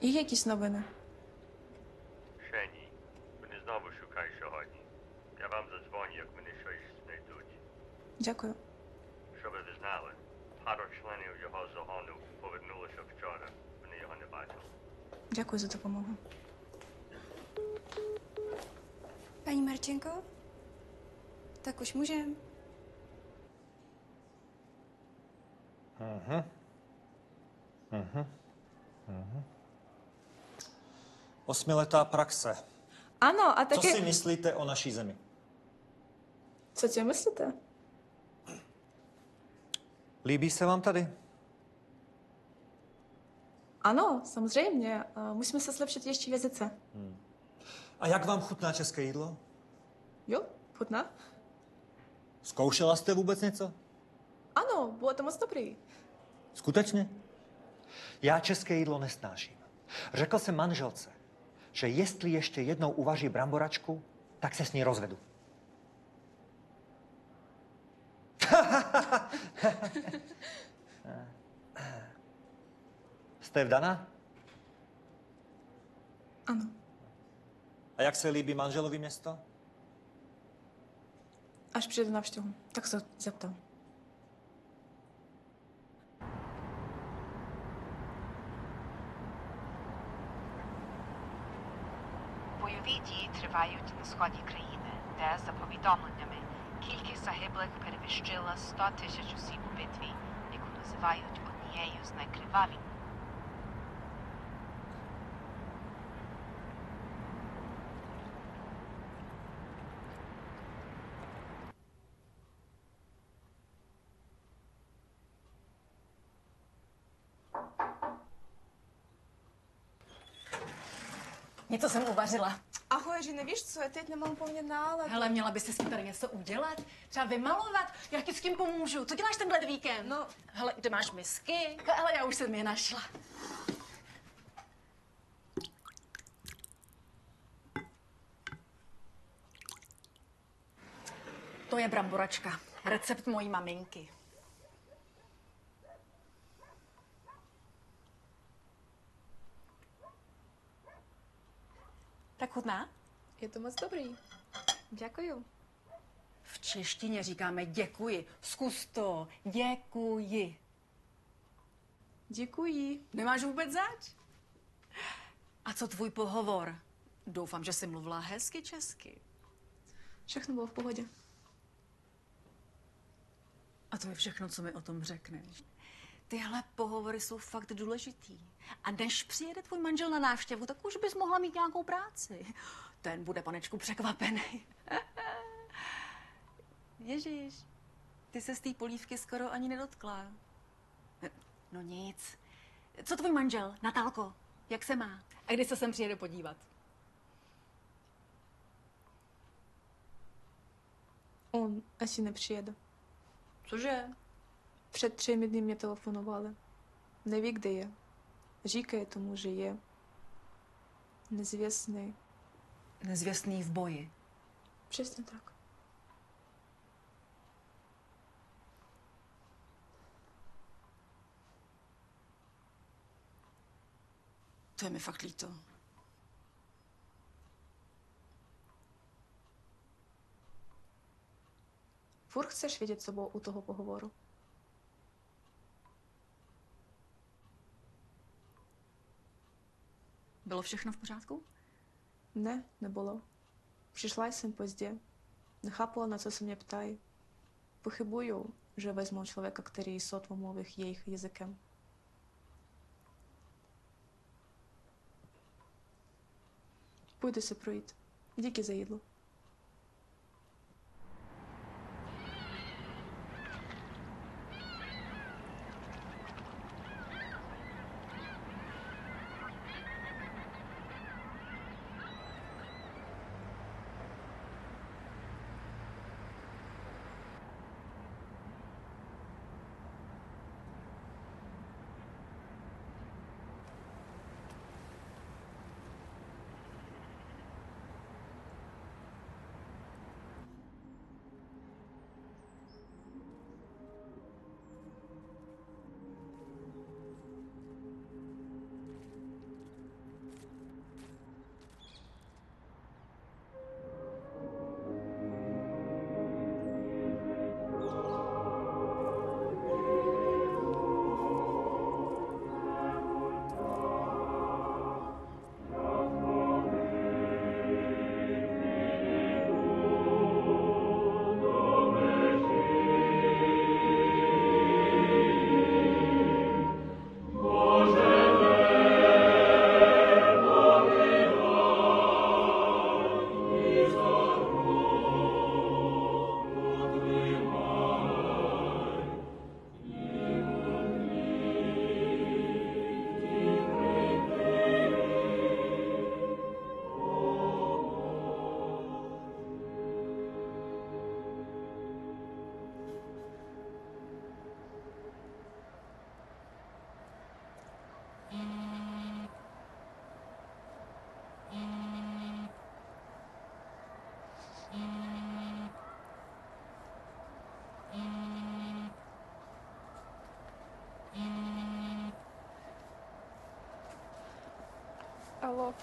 Є якісь новини? Ще ні. Вони знову шукають сьогодні. Я вам задзвоню, як мене щось знайдуть. Дякую. Щоб ви знали, пару членів його загону повернулося вчора. Вони його не бачили. Дякую за допомогу. Paní Marčenko? Tak už můžem? Osmiletá praxe. Ano, a Co taky... si myslíte o naší zemi? Co si myslíte? Líbí se vám tady? Ano, samozřejmě. Musíme se zlepšit ještě v jazyce. A jak vám chutná české jídlo? Jo, chutná? Zkoušela jste vůbec něco? Ano, bylo to moc dobrý. Skutečně? Já české jídlo nesnáším. Řekl jsem manželce, že jestli ještě jednou uvaří bramboračku, tak se s ní rozvedu. Jste vdaná? Ano. A jak se líbí manželovi město? Až přijde na návštěvu, tak se zeptám. Бойові дії тривають на сході країни, де, за повідомленнями, кількість загиблих перевищила 100 тисяч осіб у битві, яку називають однією з найкривавіших. Něco jsem uvařila. Ahoj, Žina, víš co, já teď nemám úplně náladu. Hele, měla byste s tím tady něco udělat? Třeba vymalovat? Já ti s tím pomůžu. Co děláš tenhle víkend? No. Hele, kde máš misky? Hele, já už jsem je našla. To je bramboračka. Recept mojí maminky. Tak chutná? Je to moc dobrý. Děkuju. V češtině říkáme děkuji. Zkus to. Děkuji. Děkuji. Nemáš vůbec zač? A co tvůj pohovor? Doufám, že jsi mluvila hezky česky. Všechno bylo v pohodě. A to je všechno, co mi o tom řekneš. Tyhle pohovory jsou fakt důležitý. A než přijede tvůj manžel na návštěvu, tak už bys mohla mít nějakou práci. Ten bude, panečku, překvapený. Ježíš, ty se z té polívky skoro ani nedotkla. No nic. Co tvůj manžel, Natálko? Jak se má? A kdy se sem přijede podívat? On asi nepřijede. Cože? Před 3 dny mě telefonovali. Neví, kde je. Říkají tomu, že je nezvěstný. Nezvěstný v boji. Přesně tak. To je mi fakt líto. Furt chceš vědět, co bylo u toho pohovoru? Bylo všechno v pořádku? Ne, nebylo. Přišla jsem pozdě. Nechápala, na co se mě ptají. Pochybuju, že vezmou člověka, který sotva mluví jejich jazykem. Půjdu se projít. Díky za jídlo. Алло.